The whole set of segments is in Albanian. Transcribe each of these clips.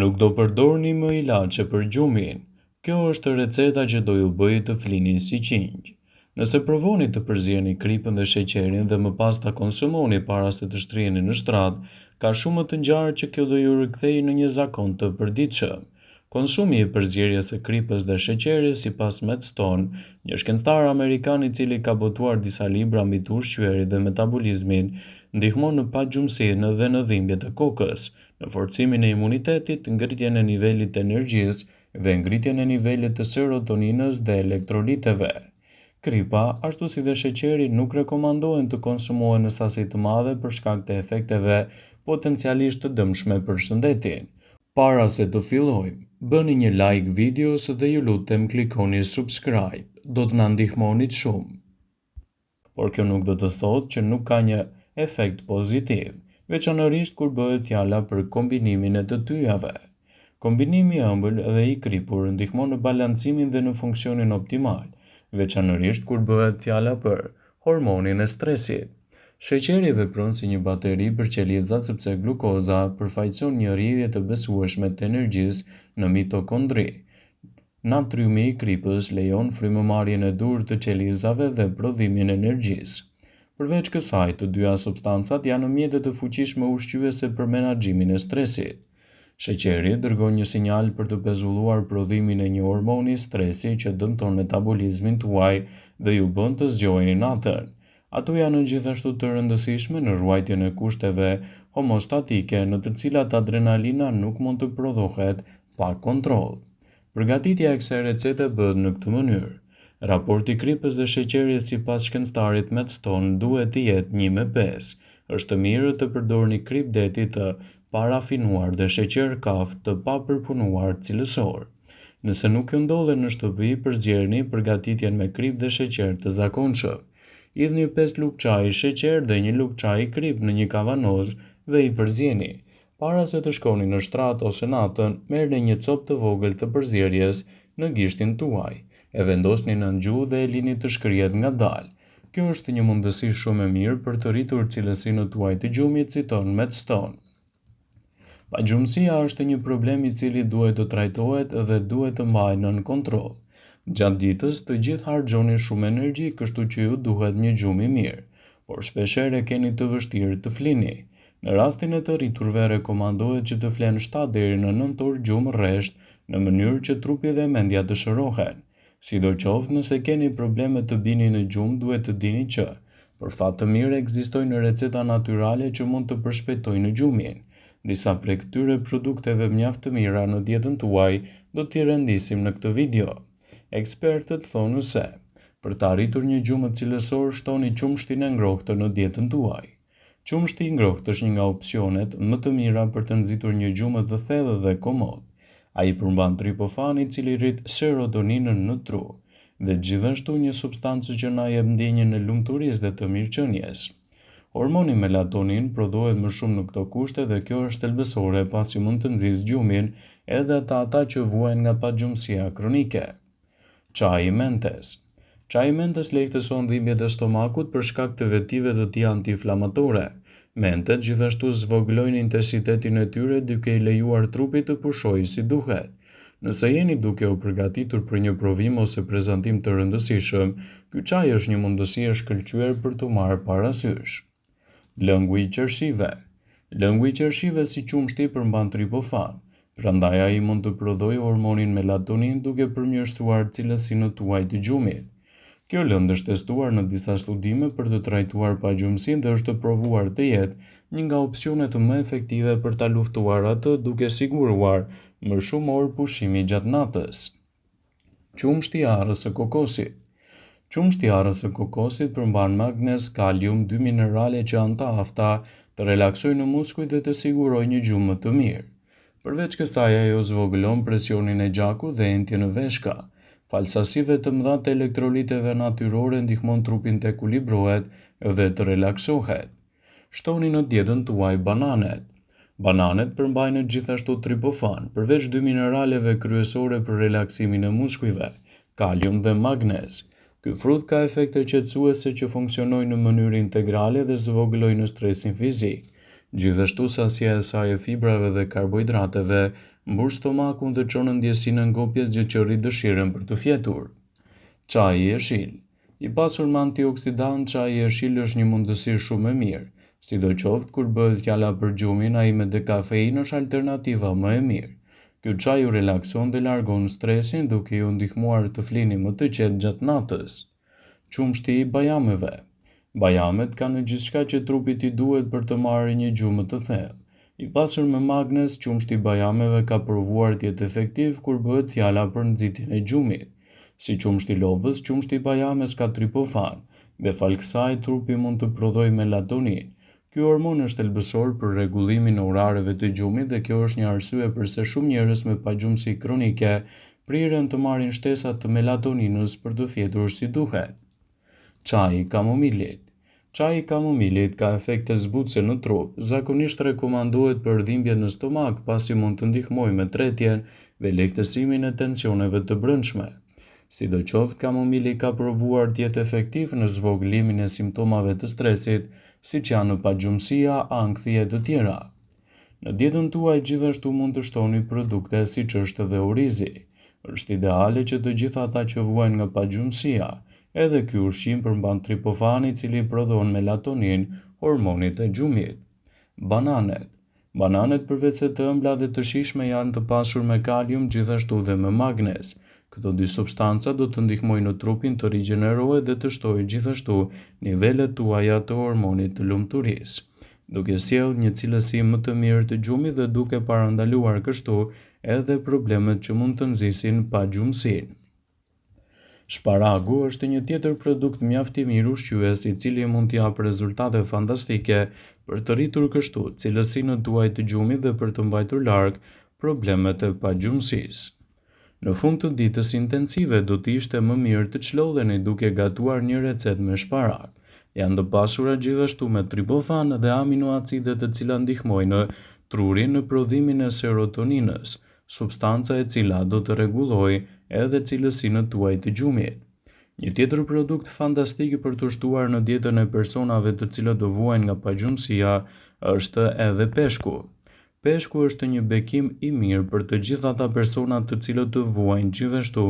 Nuk do përdorni më ilaçe për gjumin. Kjo është receta që do ju bëjë të flini si qinj. Nëse provoni të përzierni kripën dhe sheqerin dhe më pas ta konsumoni para se të shtriheni në shtrat, ka shumë të ngjarë që kjo do ju rikthejë në një zakon të përditshëm. Konsumi i përzierjes së kripës dhe sheqerit sipas Matt Stone, një shkencëtar amerikan i cili ka botuar disa libra mbi ushqyerin dhe metabolizmin, ndihmon në pagjumsinë dhe në dhimbje të kokës, në forcimin e imunitetit, ngritjen e nivelit të energjisë dhe ngritjen e nivelit të serotoninës dhe elektroliteve. Kripa, ashtu si dhe sheqeri, nuk rekomandohen të konsumohen në sasi të madhe për shkak të efekteve potencialisht të dëmshme për shëndetin. Para se të fillojmë, bëni një like videos dhe ju lutem klikoni subscribe, do të na ndihmonit shumë. Por kjo nuk do të thotë që nuk ka një efekt pozitiv, veçanërisht kur bëhet fjala për kombinimin e të dyjave. Kombinimi i ëmbël dhe i kripur ndihmon në balancimin dhe në funksionin optimal, veçanërisht kur bëhet fjala për hormonin e stresit. Sheqeri vepron si një bateri për qelizat sepse glukoza përfaqëson një rrjedhje të besueshme të energjisë në mitokondri. Natriumi i kripës lejon frymëmarrjen e dur të qelizave dhe prodhimin e energjisë. Përveç kësaj, të dyja substancat janë mjete të fuqishme ushqyese për menaxhimin e stresit. Sheqeri dërgon një sinjal për të pezulluar prodhimin e një hormoni stresi që dëmton metabolizmin tuaj dhe ju bën të zgjoheni natën. Ato janë gjithashtu të rëndësishme në ruajtjen e kushteve homostatike në të cilat adrenalina nuk mund të prodhohet pa kontroll. Përgatitja e kësaj recete bëhet në këtë mënyrë. Raporti i kripës dhe sheqerit sipas shkencëtarit Matt Stone duhet të jetë 1:5. Është mirë të përdorni kripë deti të parafinuar dhe sheqer kafë të papërpunuar cilësor. Nëse nuk ju ndodhen në shtëpi, përzierni përgatitjen me kripë dhe sheqer të zakonshëm. Hidhni 5 lugë çaji sheqer dhe 1 lugë çaji kripë në një kavanoz dhe i përzieni. Para se të shkoni në shtrat ose natën, merrni një copë të vogël të përzierjes në gishtin tuaj. E vendosni në gjuhë dhe e lini të shkrihet ngadalë. Kjo është një mundësi shumë e mirë për të rritur cilësinë tuaj të gjumit, citon Matt Stone. Pagjumësia është një problem i cili duhet të trajtohet dhe duhet të mbahet nën kontroll. Gjatë ditës, të gjithë harxhoni shumë energji, kështu që ju duhet një gjumë i mirë, por shpeshherë keni të vështirë të flini. Në rastin e të rriturve rekomandohet që të flenë 7 deri në 9 orë gjumë rresht, në mënyrë që trupi dhe mendja të shërohen. Sidoqoftë, nëse keni probleme të bini në gjumë, duhet të dini që, për fat të mirë, ekzistojnë receta natyrale që mund të përshpejtojnë gjumin. Disa prej këtyre produkteve mjaft të mira në dietën tuaj do t'i rendisim në këtë video. Ekspertët thonë se, për të arritur një gjumë cilësor, shtoni qumshtin e ngrohtë në dietën tuaj. Qumshti i ngrohtë është një nga opsionet më të mira për të nxitur një gjumë të thellë dhe komod. Ai përmban triptofan i cili rrit serotoninën në tru, dhe gjithashtu një substancë që na jep ndjenjën e lumturisë dhe të mirëqenies. Hormoni melatonin prodhohet më shumë në këto kushte dhe kjo është thelbësore pasi mund të nxjisë gjumin edhe ata që vuajnë nga pagjumësia kronike. Çaji i mentes. Çaji i mentes lehtëson dhimbjet e stomakut për shkak të vetive të tij antiinflamatore. Mentet gjithashtu zvogëlojnë intensitetin e tyre duke i lejuar trupit të pushojë si duhet. Nëse jeni duke u përgatitur për një provim ose prezantim të rëndësishëm, ky çaj është një mundësi e shkëlqyer për t'u marrë parasysh. Lëngu i qershive. Lëngu i qershive si qumshti përmban triptofan. Prandaj ai mund të prodhojë hormonin melatonin duke përmirësuar cilësinë tuaj të gjumit. Kjo lëndë është testuar në disa studime për të trajtuar pagjumësinë dhe është provuar të jetë një nga opsionet më efektive për ta luftuar atë duke siguruar më shumë orë pushimi gjatë natës. Qumshti i arrës së kokosit. Qumshti i arrës së kokosit përmban magnez, kalium, 2 minerale që janë të afta të relaksojnë muskujt dhe të sigurojnë një gjumë të mirë. Përveç kësaj, ajo zvogëlon presionin e gjakut dhe entjen e veshka. Falsasive të mëdha të elektroliteve natyrore ndihmon trupin të ekuilibrohet dhe të relaksohet. Shtoni në dietën tuaj bananet. Bananet përmbajnë gjithashtu triptofan, përveç 2 mineraleve kryesore për relaksimin e muskujve, kalium dhe magnez. Ky frut ka efekte qetësuese që funksionojnë në mënyrë integrale dhe zvogëlojnë stresin fizik. Gjithashtu sasia e saj e fibrave dhe karbohidrateve mbush stomakun dhe çon ndjesinë e ngopjes gjë që rrit dëshirën për të fjetur. Çaji i jeshil. I pasur me antioksidant, çaji i jeshil është një mundësi shumë e mirë. Sidoqoftë kur bëhet fjala për gjumin, ai me dekafeinë është alternativa më e mirë. Ky çaj ju relakson dhe largon stresin duke ju ndihmuar të flini më të qetë gjatë natës. Qumshti i bajameve. Bajamet kanë gjithçka që trupit i duhet për të marrë një gjumë të thellë. I pasur me magnez, qumshti i bajameve ka provuar të jetë efektiv kur bëhet fjala për nxitjen e gjumit. Si qumshti i lopës, qumshti i bajames ka triptofan dhe fal kësaj trupi mund të prodhojë melatonin. Ky hormon është thelbësor për rregullimin e orareve të gjumit dhe kjo është një arsye pse shumë njerëz me pagjumësi kronike priren të marrin shtesa të melatoninës për të fjetur si duhet. Çaji i kamomilit. Çaji i kamomilit ka efekte zbutëse në trup, zakonisht rekomandohet për dhimbjet në stomak pasi mund të ndihmojë me tretjen dhe lehtësimin e tensioneve të brendshme. Sidoqoftë, kamomili ka provuar të jetë efektiv në zvogëlimin e simptomave të stresit, siç janë pagjumësia, ankthia e të tjera. Në dietën tuaj gjithashtu mund të shtoni produkte siç është edhe orizi. Është ideale që të gjithë ata që vuajnë nga pagjumësia, edhe ky ushqim përmban triptofan i cili prodhon melatonin, hormonit e gjumit. Bananet. Bananet përveç se të ëmbla dhe të shijshme janë të pasur me kalium, gjithashtu dhe me magnez. Këto dy substanca do të ndihmojnë në trupin të rigjenerohet dhe të shtojë gjithashtu nivelet tuaja të hormonit të lumturisë, duke sjellë një cilësi më të mirë të gjumit dhe duke parandaluar kështu edhe problemet që mund të nxisin pagjumësinë. Shparagu është një tjetër produkt mjaft i mirë ushqyes i cili mund të japë rezultate fantastike për të rritur kështu cilësinë tuaj të gjumit dhe për të mbajtur larg problemet e pagjumësisë. Në fund të ditës intensive do të ishte më mirë të çlodheni duke gatuar një recetë me shparak. Janë të pasura gjithashtu me triptofan dhe aminoacide të cilat ndihmojnë trurin në prodhimin e serotoninës, substanca e cila do të rregullojë edhe cilësinë tuaj të gjumit. Një tjetër produkt fantastik për të shtuar në dietën e personave të cilët do vuajnë nga pagjumësia është edhe peshku. Peshku është një bekim i mirë për të gjithë ata personat të cilët të vuajnë gjithashtu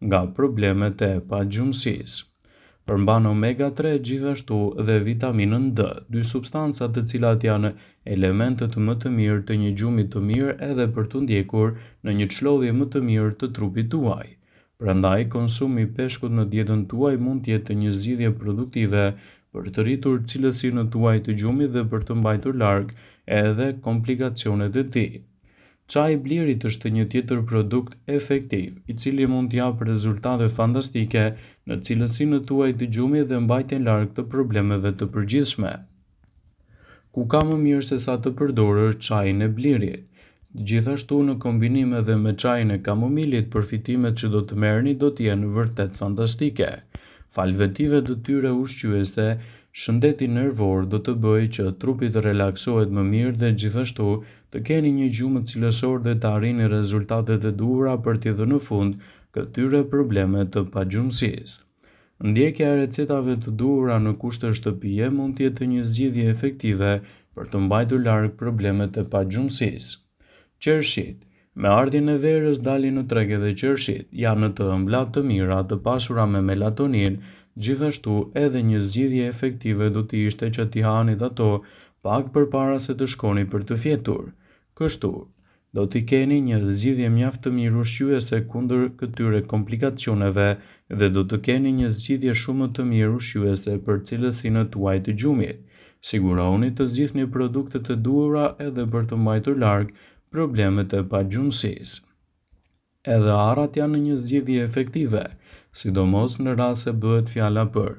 nga problemet e pagjumësisë. Përmban omega 3 gjithashtu dhe vitaminën D, dy substanca të cilat janë elementet më të mirë të një gjumi të mirë edhe për të ndjekur në një çlodhje më të mirë të trupit tuaj. Prandaj konsumi i peshkut në dietën tuaj mund të jetë një zgjidhje produktive për të rritur cilësinë tuaj të gjumit dhe për të mbajtur larg edhe komplikacionet e tij. Çaji i blirit është një tjetër produkt efektiv, i cili mund të japë rezultate fantastike në cilësinë tuaj të gjumit dhe mbajtjen larg të problemeve të përgjithshme. Ku ka më mirë se sa të përdorësh çajin e blirit. Gjithashtu në kombinim edhe me çajin e kamomilit, përfitimet që do të merrni do të jenë vërtet fantastike. Falëvetive të tyre ushqyese, shëndeti nervor do të bëjë që trupi të relaksohet më mirë dhe gjithashtu të keni një gjumë cilësor dhe të arrini rezultatet e duhura për t'i dhënë fund këtyre problemet të pagjumësisë. Ndjekja e recetave të duhura në kushte shtëpie mund të jetë një zgjidhje efektive për të mbajtur larg problemet e pagjumësisë. Qershit. Me ardhjen e verës dalin në treg edhe qershit, janë të ëmbla të mira të pasura me melatonin, gjithashtu edhe një zgjidhje efektive do të ishte që t'i hanit ato pak përpara se të shkoni për të fjetur. Kështu, do t'i keni një zgjidhje mjaft të mirë ushqyese kundër këtyre komplikacioneve dhe do të keni një zgjidhje shumë të mirë ushqyese për cilësinë tuaj të gjumit. Siguroni të zgjidhni produktet e duhura edhe për të mbajtur larg problemet e pagjumësisë. Edhe arrat janë një zgjidhje efektive, sidomos në rast se bëhet fjala për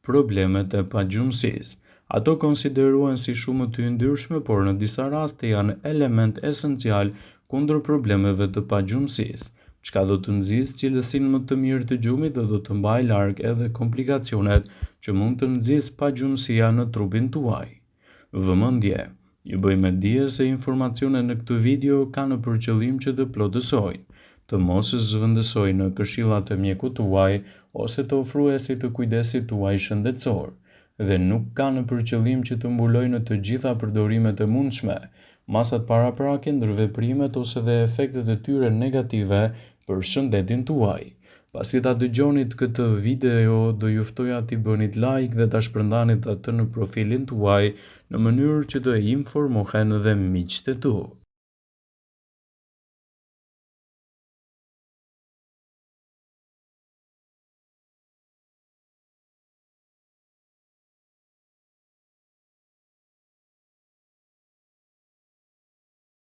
problemet e pagjumësisë. Ato konsiderohen si shumë të yndyrshme, por në disa raste janë element esencial kundër problemeve të pagjumësisë, çka do të nxjisë cilësinë më të mirë të gjumit dhe do të mbajë larg edhe komplikacionet që mund të nxjisë pagjumësia në trupin tuaj. Vëmendje. Ju bëjmë dije se informacionet në këtë video kanë për qëllim që të plotësojnë, të mos zhvendësojnë në këshillat e mjekut tuaj ose të ofruesit të kujdesit tuaj shëndetësor. dhe nuk kanë për qëllim që të mbulojnë të gjitha përdorimet e mundshme, masat paraprake, ndërveprimet ose dhe efektet e tyre negative për shëndetin tuaj. Pasi ta dëgjonit këtë video, do ju ftoja t'i bënit like dhe ta shpërndanit atë në profilin tuaj në mënyrë që të informohen dhe miqtë e tu.